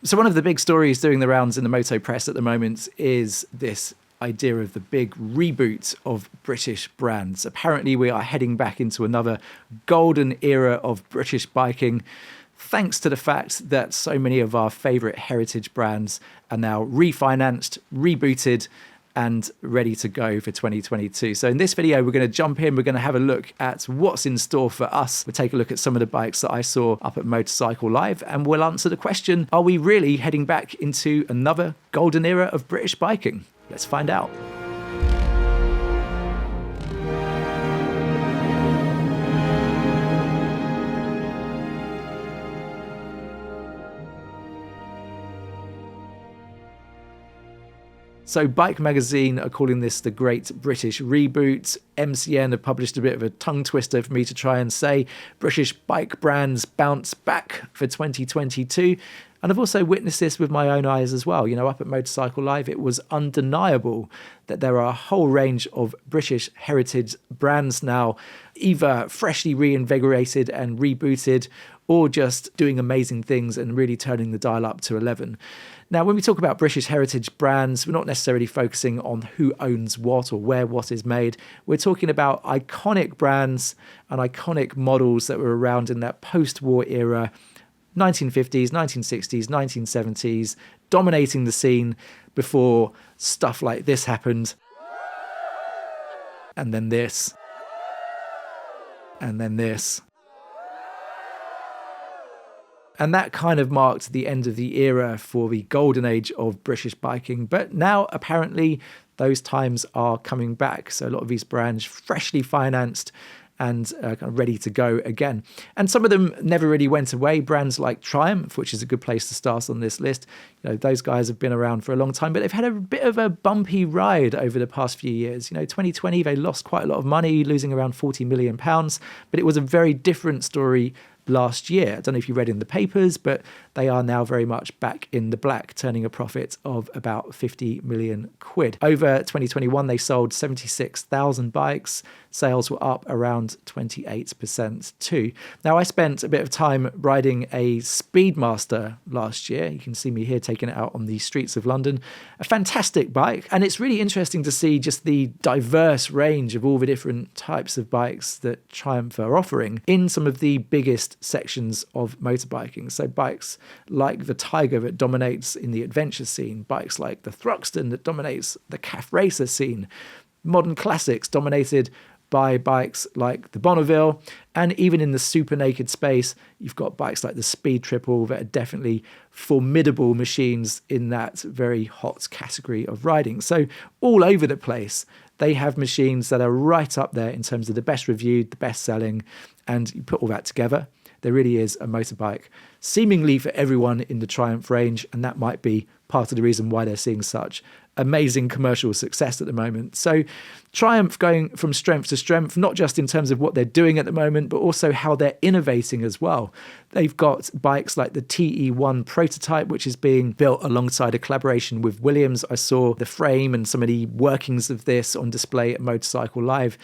So one of the big stories doing the rounds in the moto press at the moment is this idea of the big reboot of British brands. Apparently we are heading back into another golden era of British biking, thanks to the fact that so many of our favourite heritage brands are now refinanced, rebooted, and ready to go for 2022. So in this video, we're going to jump in, we're going to have a look at what's in store for us. We'll take a look at some of the bikes that I saw up at Motorcycle Live, and we'll answer the question, are we really heading back into another golden era of British biking? Let's find out. So Bike Magazine are calling this the Great British Reboot. MCN have published a bit of a tongue twister for me to try and say British bike brands bounce back for 2022. And I've also witnessed this with my own eyes as well. You know, up at Motorcycle Live, it was undeniable that there are a whole range of British heritage brands now, either freshly reinvigorated and rebooted, or just doing amazing things and really turning the dial up to 11. Now, when we talk about British heritage brands, we're not necessarily focusing on who owns what or where what is made. We're talking about iconic brands and iconic models that were around in that post-war era, 1950s, 1960s, 1970s, dominating the scene before stuff like this happened. And then this. And then this. And that kind of marked the end of the era for the golden age of British biking. But now, apparently, those times are coming back. So a lot of these brands freshly financed and kind of ready to go again. And some of them never really went away. Brands like Triumph, which is a good place to start on this list. You know, those guys have been around for a long time, but they've had a bit of a bumpy ride over the past few years. You know, 2020, they lost quite a lot of money, losing around £40 million. But it was a very different story last year. I don't know if you read in the papers, but they are now very much back in the black, turning a profit of about 50 million quid. Over 2021, they sold 76,000 bikes. Sales were up around 28% too. Now, I spent a bit of time riding a Speedmaster last year. You can see me here taking it out on the streets of London. A fantastic bike. And it's really interesting to see just the diverse range of all the different types of bikes that Triumph are offering in some of the biggest sections of motorbiking. So bikes like the Tiger that dominates in the adventure scene, bikes like the Thruxton that dominates the calf racer scene, modern classics dominated by bikes like the Bonneville, and even in the super naked space, you've got bikes like the Speed Triple that are definitely formidable machines in that very hot category of riding. So all over the place, they have machines that are right up there in terms of the best reviewed, the best selling, and you put all that together, there really is a motorbike seemingly for everyone in the Triumph range, and that might be part of the reason why they're seeing such amazing commercial success at the moment. So Triumph going from strength to strength, not just in terms of what they're doing at the moment, but also how they're innovating as well. They've got bikes like the TE1 prototype, which is being built alongside a collaboration with Williams. I saw the frame and some of the workings of this on display at Motorcycle Live.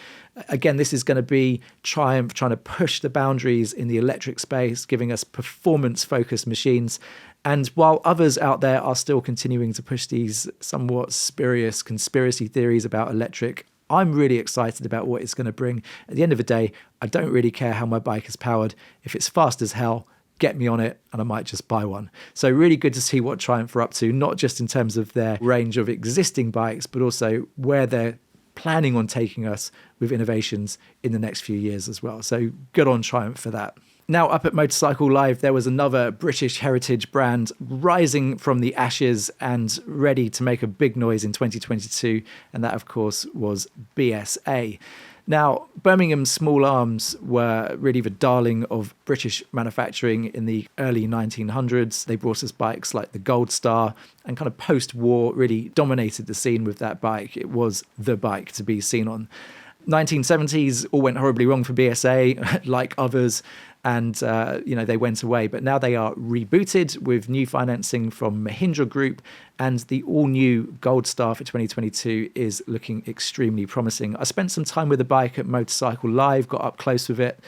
Again, this is going to be Triumph trying to push the boundaries in the electric space, giving us performance-focused machines. And while others out there are still continuing to push these somewhat spurious conspiracy theories about electric, I'm really excited about what it's going to bring. At the end of the day, I don't really care how my bike is powered. If it's fast as hell, get me on it and I might just buy one. So really good to see what Triumph are up to, not just in terms of their range of existing bikes, but also where they're planning on taking us with innovations in the next few years as well. So good on Triumph for that. Now, up at Motorcycle Live, there was another British heritage brand rising from the ashes and ready to make a big noise in 2022. And that, of course, was BSA. Now, Birmingham Small Arms were really the darling of British manufacturing in the early 1900s. They brought us bikes like the Gold Star, and kind of post-war really dominated the scene with that bike. It was the bike to be seen on. 1970s all went horribly wrong for BSA, like others, and they went away. But now they are rebooted with new financing from Mahindra Group, and the all-new Gold Star for 2022 is looking extremely promising. I spent some time with the bike at Motorcycle Live, got up close with it,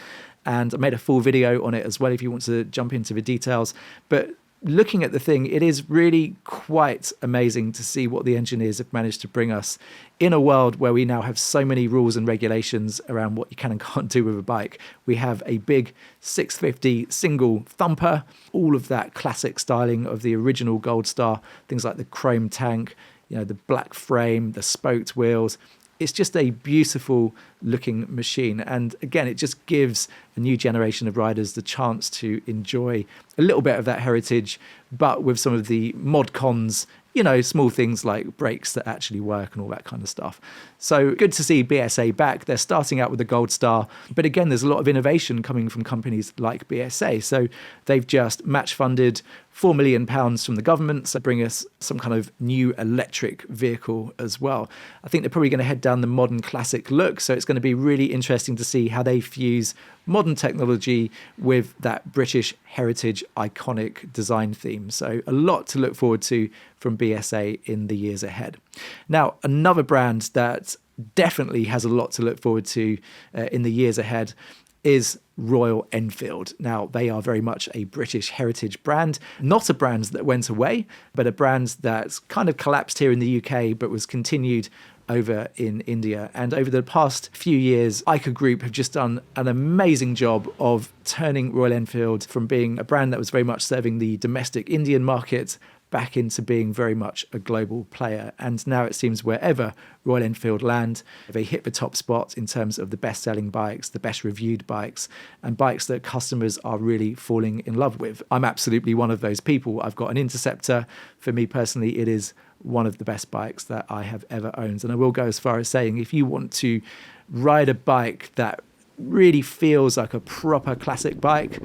and I made a full video on it as well if you want to jump into the details. But looking at the thing, it is really quite amazing to see what the engineers have managed to bring us in a world where we now have so many rules and regulations around what you can and can't do with a bike. We have a big 650 single thumper, all of that classic styling of the original Gold Star, things like the chrome tank, the black frame, the spoked wheels. It's just a beautiful looking machine. And again, it just gives a new generation of riders the chance to enjoy a little bit of that heritage, but with some of the mod cons, small things like brakes that actually work and all that kind of stuff. So good to see BSA back. They're starting out with the Gold Star. But again, there's a lot of innovation coming from companies like BSA. So they've just match funded £4 million from the government to bring us some kind of new electric vehicle as well. I think they're probably going to head down the modern classic look. So it's going to be really interesting to see how they fuse modern technology with that British heritage iconic design theme. So a lot to look forward to from BSA in the years ahead. Now, another brand that definitely has a lot to look forward to in the years ahead is Royal Enfield. Now, they are very much a British heritage brand, not a brand that went away, but a brand that's kind of collapsed here in the UK, but was continued over in India. And over the past few years, Iker Group have just done an amazing job of turning Royal Enfield from being a brand that was very much serving the domestic Indian market back into being very much a global player. And now it seems wherever Royal Enfield land, they hit the top spot in terms of the best-selling bikes, the best reviewed bikes, and bikes that customers are really falling in love with. I'm absolutely one of those people. I've got an Interceptor. For me personally, it is one of the best bikes that I have ever owned. And I will go as far as saying, if you want to ride a bike that really feels like a proper classic bike,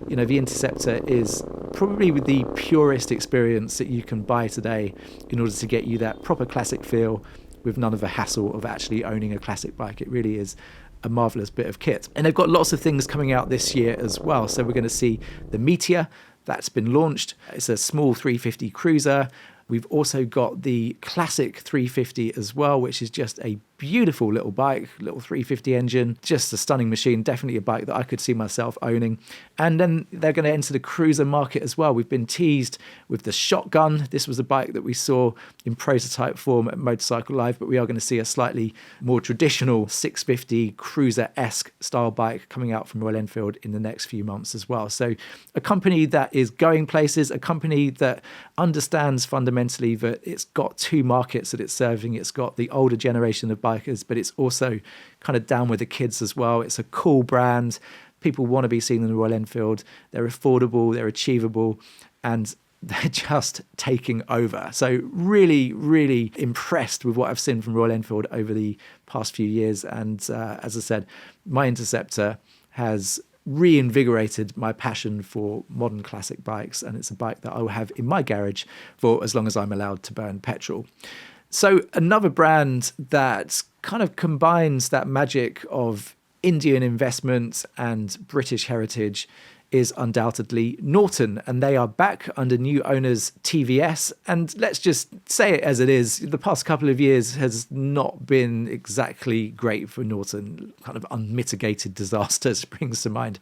the Interceptor is probably with the purest experience that you can buy today in order to get you that proper classic feel with none of the hassle of actually owning a classic bike. It really is a marvelous bit of kit. And they've got lots of things coming out this year as well. So we're going to see the Meteor that's been launched. It's a small 350 cruiser. We've also got the classic 350 as well, which is just a beautiful little bike, little 350 engine, just a stunning machine, definitely a bike that I could see myself owning. And then they're going to enter the cruiser market as well. We've been teased with the Shotgun. This was a bike that we saw in prototype form at Motorcycle Live, but we are going to see a slightly more traditional 650 cruiser-esque style bike coming out from Royal Enfield in the next few months as well. So a company that is going places, a company that understands fundamentally that it's got two markets that it's serving. It's got the older generation of bikers, but it's also kind of down with the kids as well. It's a cool brand. People want to be seen in the Royal Enfield. They're affordable, they're achievable, and they're just taking over. So really, really impressed with what I've seen from Royal Enfield over the past few years. And as I said, my Interceptor has reinvigorated my passion for modern classic bikes, and it's a bike that I will have in my garage for as long as I'm allowed to burn petrol. So another brand that kind of combines that magic of Indian investment and British heritage is undoubtedly Norton, and they are back under new owners TVS. And let's just say it as it is, the past couple of years has not been exactly great for Norton. Kind of unmitigated disaster springs to mind.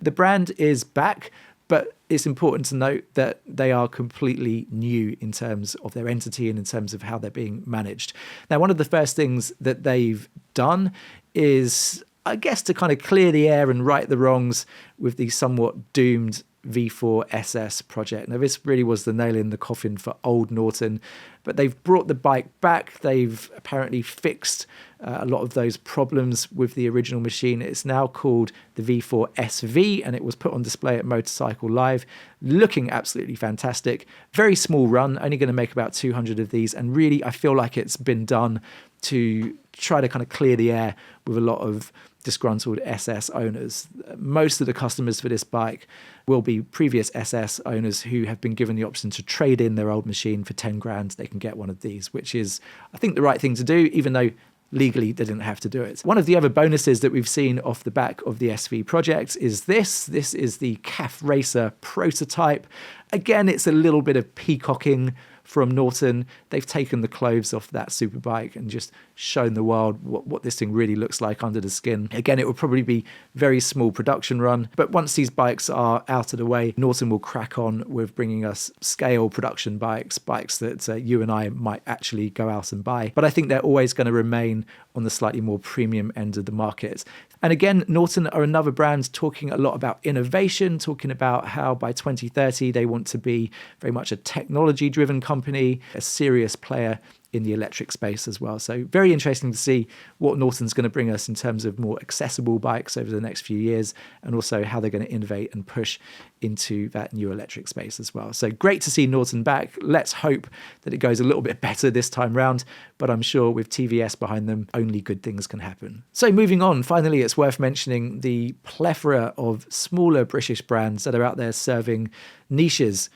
The brand is back, but it's important to note that they are completely new in terms of their entity and in terms of how they're being managed. Now, one of the first things that they've done is, I guess, to kind of clear the air and right the wrongs with the somewhat doomed V4 SS project. Now, this really was the nail in the coffin for old Norton, but they've brought the bike back. They've apparently fixed a lot of those problems with the original machine. It's now called the V4 SV, and it was put on display at Motorcycle Live, looking absolutely fantastic. Very small run, only going to make about 200 of these, and really I feel like it's been done to try to kind of clear the air with a lot of disgruntled SS owners. Most of the customers for this bike will be previous SS owners who have been given the option to trade in their old machine for 10 grand. They can get one of these, which is, I think, the right thing to do, even though legally they didn't have to do it. One of the other bonuses that we've seen off the back of the SV project is this. This is the CAF Racer prototype. Again, it's a little bit of peacocking from Norton. They've taken the clothes off that superbike and just shown the world what this thing really looks like under the skin. Again, it will probably be very small production run, but once these bikes are out of the way, Norton will crack on with bringing us scale production bikes that you and I might actually go out and buy. But I think they're always going to remain on the slightly more premium end of the market. And again, Norton are another brand talking a lot about innovation, talking about how by 2030 they want to be very much a technology-driven company, a serious player in the electric space as well. So very interesting to see what Norton's going to bring us in terms of more accessible bikes over the next few years, and also how they're going to innovate and push into that new electric space as well. So great to see Norton back. Let's hope that it goes a little bit better this time round, but I'm sure with TVS behind them, only good things can happen. So moving on, finally, it's worth mentioning the plethora of smaller British brands that are out there serving niches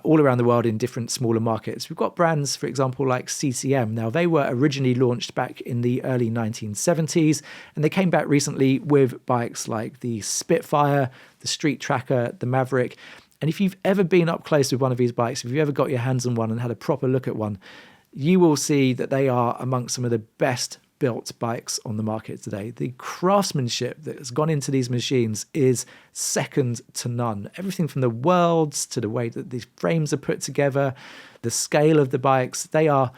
all around the world in different smaller markets. We've got brands, for example, like CCM. Now, they were originally launched back in the early 1970s, and they came back recently with bikes like the Spitfire, the Street Tracker, the Maverick. And if you've ever been up close with one of these bikes, if you've ever got your hands on one and had a proper look at one, you will see that they are amongst some of the best built bikes on the market today. The craftsmanship that has gone into these machines is second to none. Everything from the worlds to the way that these frames are put together, the scale of the bikes, they are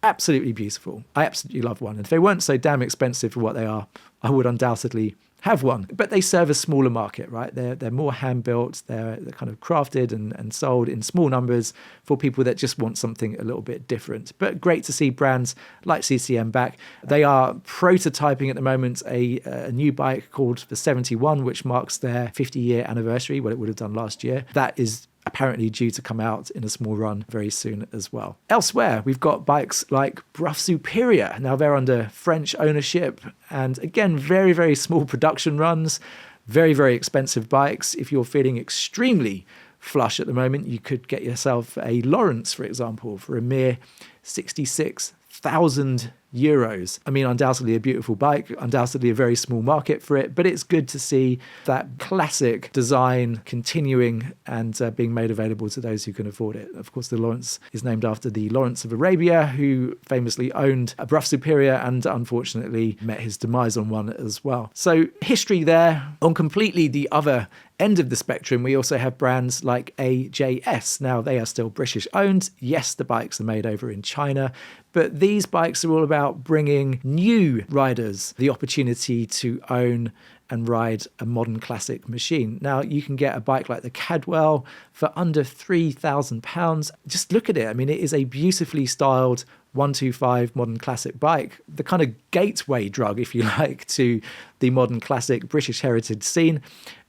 absolutely beautiful. I absolutely love one. And if they weren't so damn expensive for what they are, I would undoubtedly have one. But they serve a smaller market, right? They're more hand-built, they're kind of crafted and sold in small numbers for people that just want something a little bit different. But great to see brands like CCM back. They are prototyping at the moment a new bike called the 71, which marks their 50-year anniversary, what it would have done last year. That is apparently due to come out in a small run very soon as well. Elsewhere, we've got bikes like Brough Superior. Now, they're under French ownership, and again, very, very small production runs, very, very expensive bikes. If you're feeling extremely flush at the moment, you could get yourself a Lawrence, for example, for a mere 66,000 euros. I mean, undoubtedly a beautiful bike, undoubtedly a very small market for it, but it's good to see that classic design continuing and being made available to those who can afford it. Of course, the Lawrence is named after the Lawrence of Arabia, who famously owned a Brough Superior and unfortunately met his demise on one as well. So history there. On completely the other end of the spectrum, we also have brands like AJS. Now, they are still British owned. Yes, the bikes are made over in China, but these bikes are all about bringing new riders the opportunity to own and ride a modern classic machine. Now, you can get a bike like the Cadwell for under £3,000. Just look at it. I mean, it is a beautifully styled 125 modern classic bike, the kind of gateway drug, if you like, to the modern classic British heritage scene.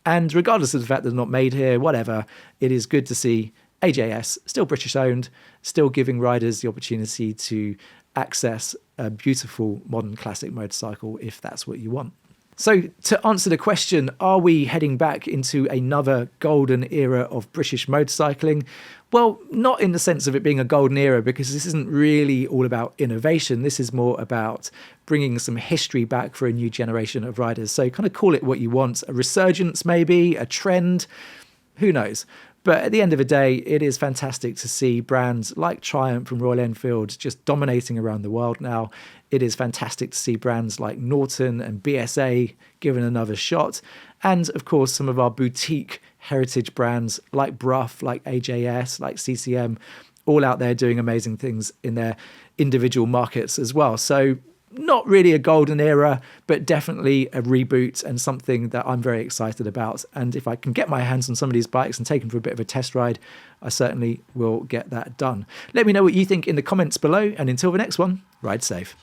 And regardless of the fact that they're not made here, whatever, it is good to see AJS, still British owned, still giving riders the opportunity to access a beautiful modern classic motorcycle if that's what you want. So to answer the question, are we heading back into another golden era of British motorcycling? Well, not in the sense of it being a golden era, because this isn't really all about innovation. This is more about bringing some history back for a new generation of riders. So kind of call it what you want, a resurgence maybe, a trend, who knows? But at the end of the day, it is fantastic to see brands like Triumph from Royal Enfield just dominating around the world now. It is fantastic to see brands like Norton and BSA given another shot. And of course, some of our boutique heritage brands like Brough, like AJS, like CCM, all out there doing amazing things in their individual markets as well. So not really a golden era, but definitely a reboot and something that I'm very excited about. And if I can get my hands on some of these bikes and take them for a bit of a test ride, I certainly will get that done. Let me know what you think in the comments below. And until the next one, ride safe.